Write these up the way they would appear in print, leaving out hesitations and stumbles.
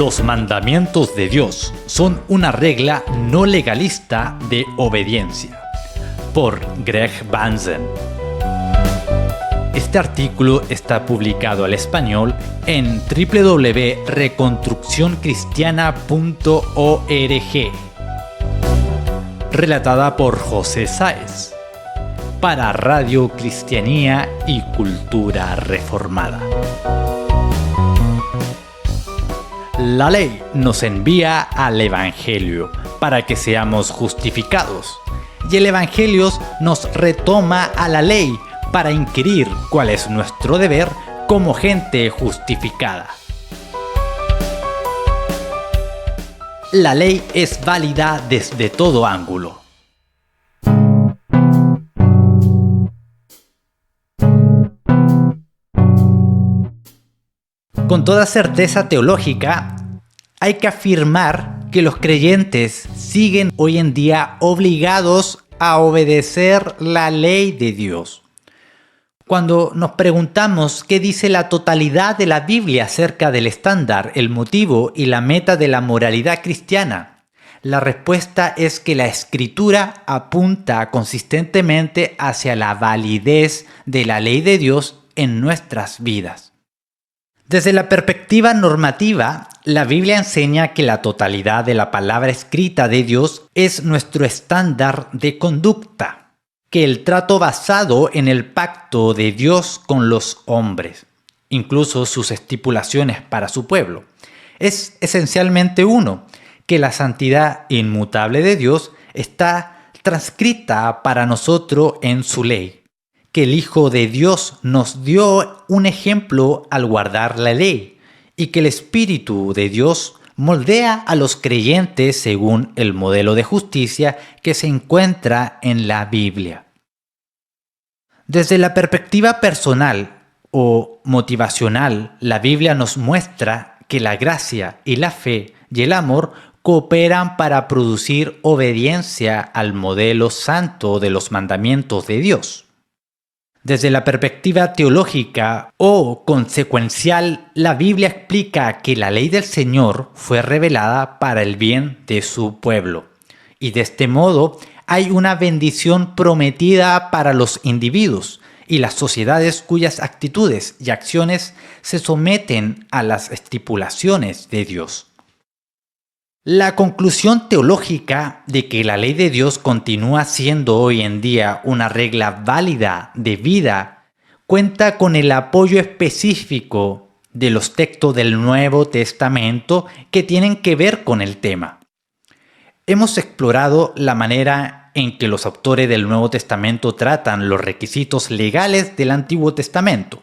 Los mandamientos de Dios son una regla no legalista de obediencia. Por Greg Banzen. Este artículo está publicado al español en www.reconstruccioncristiana.org. Relatada por José Sáez. Para Radio Cristianía y Cultura Reformada. La ley nos envía al Evangelio para que seamos justificados, y el Evangelio nos retoma a la ley para inquirir cuál es nuestro deber como gente justificada. La ley es válida desde todo ángulo. Con toda certeza teológica, hay que afirmar que los creyentes siguen hoy en día obligados a obedecer la ley de Dios. Cuando nos preguntamos qué dice la totalidad de la Biblia acerca del estándar, el motivo y la meta de la moralidad cristiana, la respuesta es que la Escritura apunta consistentemente hacia la validez de la ley de Dios en nuestras vidas. Desde la perspectiva normativa, la Biblia enseña que la totalidad de la palabra escrita de Dios es nuestro estándar de conducta, que el trato basado en el pacto de Dios con los hombres, incluso sus estipulaciones para su pueblo, es esencialmente uno, que la santidad inmutable de Dios está transcrita para nosotros en su ley. Que el Hijo de Dios nos dio un ejemplo al guardar la ley y que el Espíritu de Dios moldea a los creyentes según el modelo de justicia que se encuentra en la Biblia. Desde la perspectiva personal o motivacional, la Biblia nos muestra que la gracia y la fe y el amor cooperan para producir obediencia al modelo santo de los mandamientos de Dios. Desde la perspectiva teológica o consecuencial, la Biblia explica que la ley del Señor fue revelada para el bien de su pueblo. Y de este modo hay una bendición prometida para los individuos y las sociedades cuyas actitudes y acciones se someten a las estipulaciones de Dios. La conclusión teológica de que la ley de Dios continúa siendo hoy en día una regla válida de vida cuenta con el apoyo específico de los textos del Nuevo Testamento que tienen que ver con el tema. Hemos explorado la manera en que los autores del Nuevo Testamento tratan los requisitos legales del Antiguo Testamento,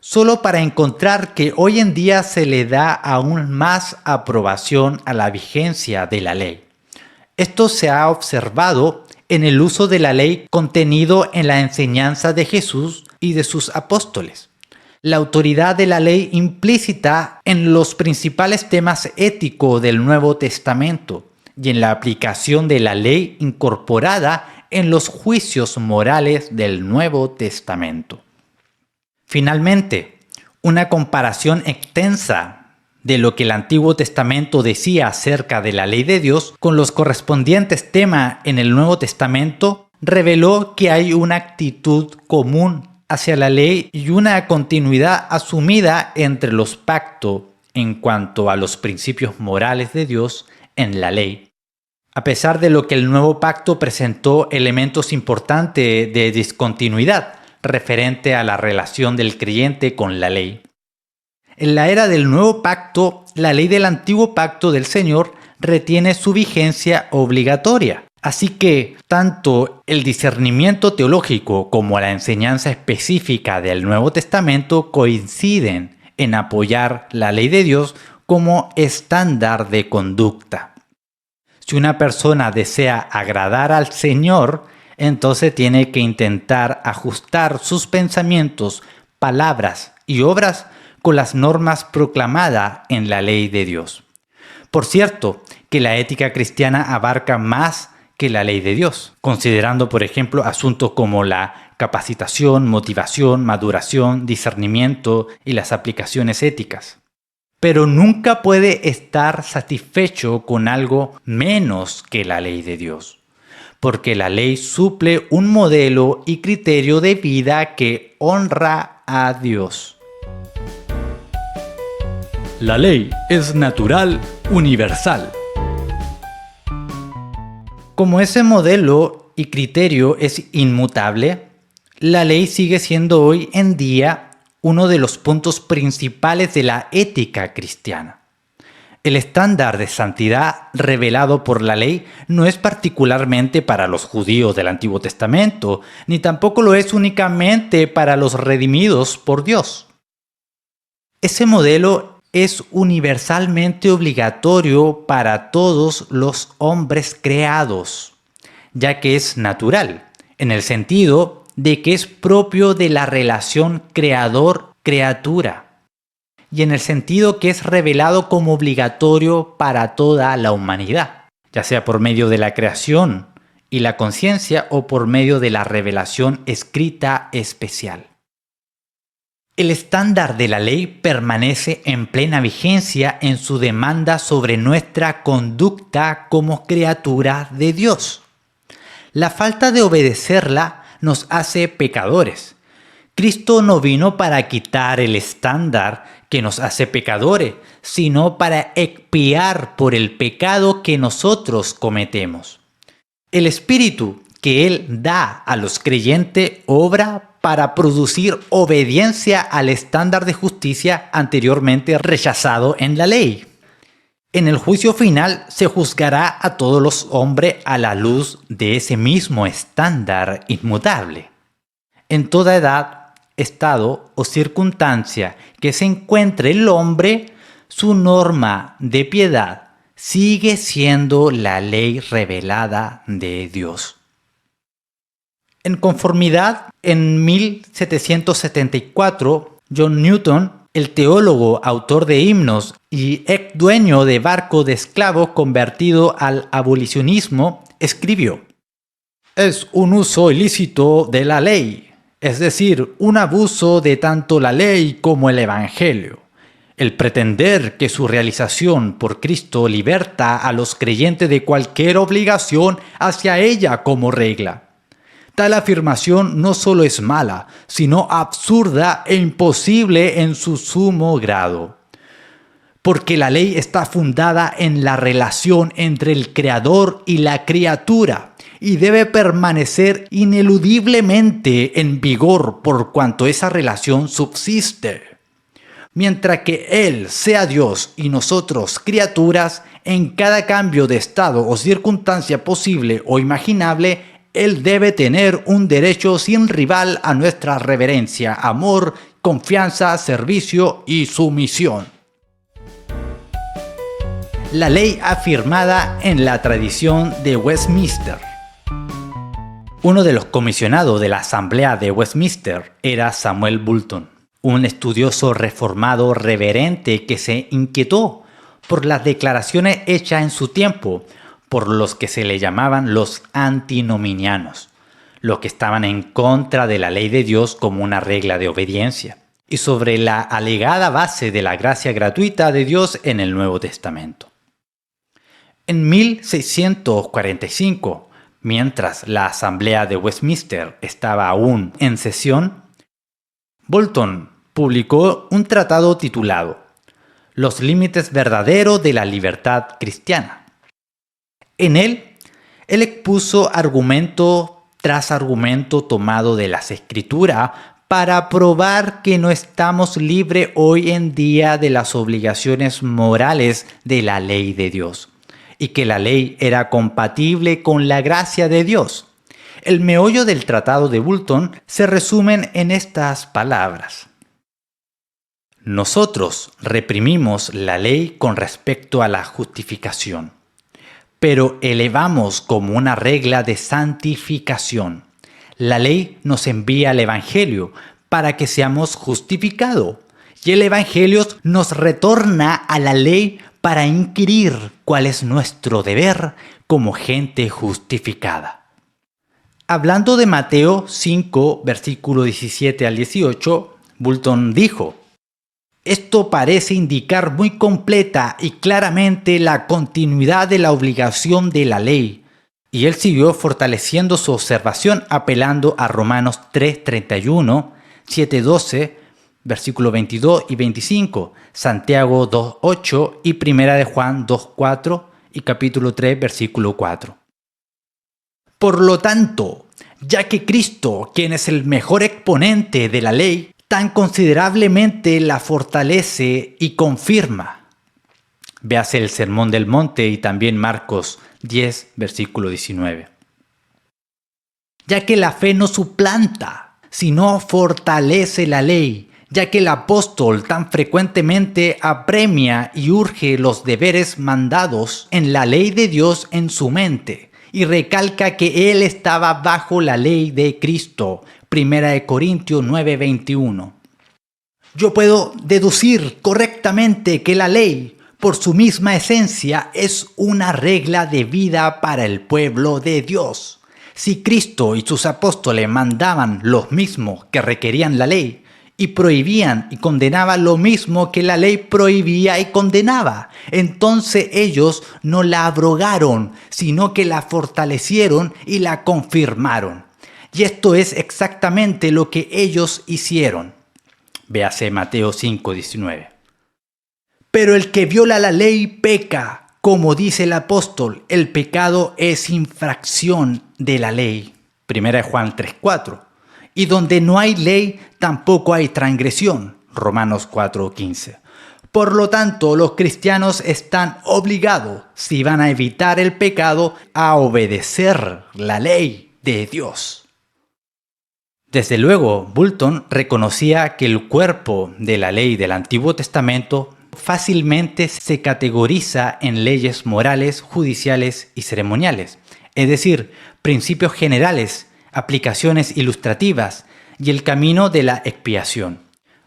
solo para encontrar que hoy en día se le da aún más aprobación a la vigencia de la ley. Esto se ha observado en el uso de la ley contenido en la enseñanza de Jesús y de sus apóstoles. La autoridad de la ley implícita en los principales temas éticos del Nuevo Testamento y en la aplicación de la ley incorporada en los juicios morales del Nuevo Testamento. Finalmente, una comparación extensa de lo que el Antiguo Testamento decía acerca de la ley de Dios con los correspondientes temas en el Nuevo Testamento reveló que hay una actitud común hacia la ley y una continuidad asumida entre los pactos en cuanto a los principios morales de Dios en la ley. A pesar de lo que el nuevo pacto presentó elementos importantes de discontinuidad referente a la relación del creyente con la ley. En la era del nuevo pacto, la ley del antiguo pacto del Señor retiene su vigencia obligatoria. Así que tanto el discernimiento teológico como la enseñanza específica del Nuevo Testamento coinciden en apoyar la ley de Dios como estándar de conducta. Si una persona desea agradar al Señor, entonces tiene que intentar ajustar sus pensamientos, palabras y obras con las normas proclamadas en la ley de Dios. Por cierto, que la ética cristiana abarca más que la ley de Dios, considerando, por ejemplo, asuntos como la capacitación, motivación, maduración, discernimiento y las aplicaciones éticas. pero nunca puede estar satisfecho con algo menos que la ley de Dios, porque la ley suple un modelo y criterio de vida que honra a Dios. La ley es natural, universal. Como ese modelo y criterio es inmutable, la ley sigue siendo hoy en día uno de los puntos principales de la ética cristiana. El estándar de santidad revelado por la ley no es particularmente para los judíos del Antiguo Testamento, ni tampoco lo es únicamente para los redimidos por Dios. Ese modelo es universalmente obligatorio para todos los hombres creados, ya que es natural, en el sentido de que es propio de la relación creador-criatura, y en el sentido que es revelado como obligatorio para toda la humanidad, ya sea por medio de la creación y la conciencia o por medio de la revelación escrita especial. El estándar de la ley permanece en plena vigencia en su demanda sobre nuestra conducta como criatura de Dios. La falta de obedecerla nos hace pecadores. Cristo no vino para quitar el estándar que nos hace pecadores, sino para expiar por el pecado que nosotros cometemos. El Espíritu que Él da a los creyentes obra para producir obediencia al estándar de justicia anteriormente rechazado en la ley. En el juicio final se juzgará a todos los hombres a la luz de ese mismo estándar inmutable. En toda edad, estado o circunstancia que se encuentre el hombre, su norma de piedad sigue siendo la ley revelada de Dios. En conformidad, en 1774, John Newton, el teólogo, autor de himnos y ex dueño de barco de esclavos convertido al abolicionismo, escribió: «Es un uso ilícito de la ley, es decir, un abuso de tanto la ley como el evangelio. El pretender que su realización por Cristo liberta a los creyentes de cualquier obligación hacia ella como regla. Tal afirmación no solo es mala, sino absurda e imposible en su sumo grado. Porque la ley está fundada en la relación entre el Creador y la criatura, y debe permanecer ineludiblemente en vigor por cuanto esa relación subsiste. Mientras que Él sea Dios y nosotros criaturas, en cada cambio de estado o circunstancia posible o imaginable, Él debe tener un derecho sin rival a nuestra reverencia, amor, confianza, servicio y sumisión». La ley afirmada en la tradición de Westminster. Uno de los comisionados de la Asamblea de Westminster era Samuel Bolton, un estudioso reformado reverente que se inquietó por las declaraciones hechas en su tiempo por los que se le llamaban los antinominianos, los que estaban en contra de la ley de Dios como una regla de obediencia, y sobre la alegada base de la gracia gratuita de Dios en el Nuevo Testamento. En 1645, mientras la Asamblea de Westminster estaba aún en sesión, Bolton publicó un tratado titulado «Los límites verdaderos de la libertad cristiana». En él expuso argumento tras argumento tomado de las Escrituras para probar que no estamos libres hoy en día de las obligaciones morales de la ley de Dios, y que la ley era compatible con la gracia de Dios. El meollo del tratado de Bolton se resumen en estas palabras: «Nosotros reprimimos la ley con respecto a la justificación, pero elevamos como una regla de santificación. La ley nos envía el Evangelio para que seamos justificados, y el Evangelio nos retorna a la ley para inquirir cuál es nuestro deber como gente justificada». Hablando de Mateo 5, versículo 17 al 18, Bolton dijo: Esto parece indicar muy completa y claramente la continuidad de la obligación de la ley. Y él siguió fortaleciendo su observación apelando a Romanos 3:31, 7:12, versículo 22 y 25, Santiago 2:8 y Primera de Juan 2:4 y capítulo 3, versículo 4. Por lo tanto, ya que Cristo, quien es el mejor exponente de la ley, tan considerablemente la fortalece y confirma. Véase el Sermón del Monte y también Marcos 10, versículo 19. Ya que la fe no suplanta, sino fortalece la ley, ya que el apóstol tan frecuentemente apremia y urge los deberes mandados en la ley de Dios en su mente, y recalca que él estaba bajo la ley de Cristo. 1 Corintios 9:21. Yo puedo deducir correctamente que la ley, por su misma esencia, es una regla de vida para el pueblo de Dios. Si Cristo y sus apóstoles mandaban lo mismo que requerían la ley, y prohibían y condenaban lo mismo que la ley prohibía y condenaba, entonces ellos no la abrogaron, sino que la fortalecieron y la confirmaron. Y esto es exactamente lo que ellos hicieron. Véase Mateo 5:19. Pero el que viola la ley peca, como dice el apóstol, el pecado es infracción de la ley. 1 Juan 3:4. Y donde no hay ley, tampoco hay transgresión. Romanos 4:15. Por lo tanto, los cristianos están obligados, si van a evitar el pecado, a obedecer la ley de Dios. Desde luego, Bulton reconocía que el cuerpo de la ley del Antiguo Testamento fácilmente se categoriza en leyes morales, judiciales y ceremoniales, es decir, principios generales, aplicaciones ilustrativas y el camino de la expiación.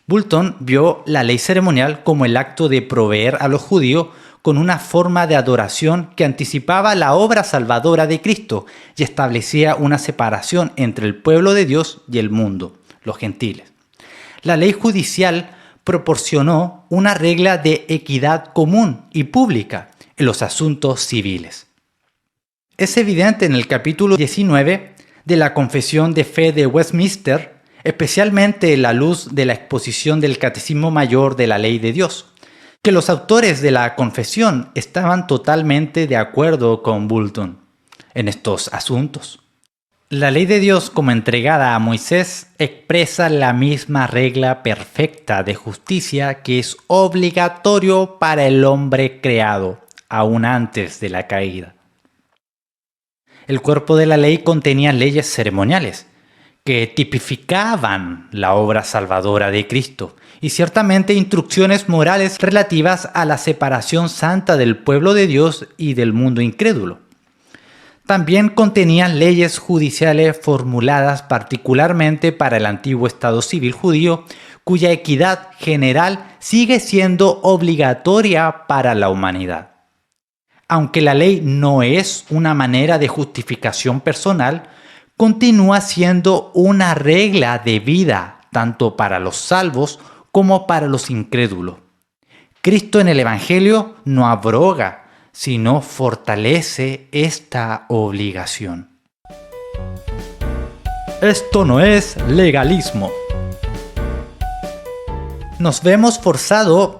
Bulton vio la ley ceremonial como el acto de proveer a los judíos con una forma de adoración que anticipaba la obra salvadora de Cristo y establecía una separación entre el pueblo de Dios y el mundo, los gentiles. La ley judicial proporcionó una regla de equidad común y pública en los asuntos civiles. Es evidente en el capítulo 19 de la Confesión de Fe de Westminster, especialmente a la luz de la exposición del Catecismo Mayor de la Ley de Dios, que los autores de la confesión estaban totalmente de acuerdo con Bulton en estos asuntos. La ley de Dios, como entregada a Moisés, expresa la misma regla perfecta de justicia que es obligatorio para el hombre creado, aún antes de la caída. El cuerpo de la ley contenía leyes ceremoniales que tipificaban la obra salvadora de Cristo y ciertamente instrucciones morales relativas a la separación santa del pueblo de Dios y del mundo incrédulo. También contenían leyes judiciales formuladas particularmente para el antiguo Estado civil judío, cuya equidad general sigue siendo obligatoria para la humanidad. Aunque la ley no es una manera de justificación personal, continúa siendo una regla de vida tanto para los salvos como para los incrédulos. Cristo en el Evangelio no abroga, sino fortalece esta obligación. Esto no es legalismo. Nos vemos forzados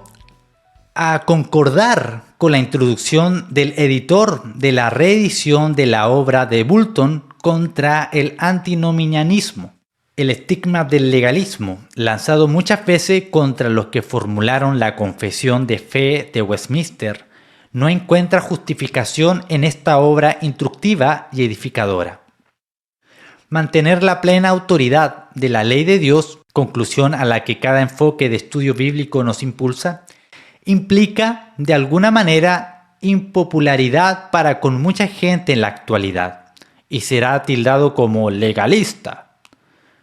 a concordar con la introducción del editor de la reedición de la obra de Bulton contra el antinomianismo, el estigma del legalismo, lanzado muchas veces contra los que formularon la Confesión de Fe de Westminster, no encuentra justificación en esta obra instructiva y edificadora. Mantener la plena autoridad de la ley de Dios, conclusión a la que cada enfoque de estudio bíblico nos impulsa, implica de alguna manera impopularidad para con mucha gente en la actualidad y será tildado como legalista.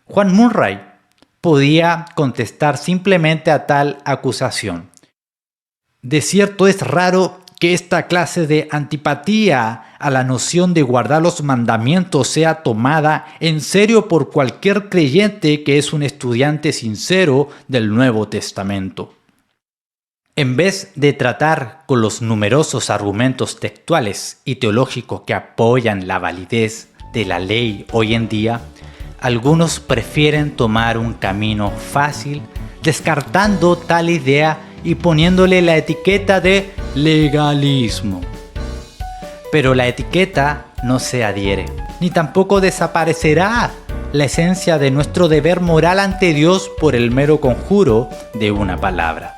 Juan Murray podía contestar simplemente a tal acusación. De cierto es raro que esta clase de antipatía a la noción de guardar los mandamientos sea tomada en serio por cualquier creyente que es un estudiante sincero del Nuevo Testamento. En vez de tratar con los numerosos argumentos textuales y teológicos que apoyan la validez de la ley hoy en día, algunos prefieren tomar un camino fácil, descartando tal idea y poniéndole la etiqueta de legalismo. Pero la etiqueta no se adhiere, ni tampoco desaparecerá la esencia de nuestro deber moral ante Dios por el mero conjuro de una palabra.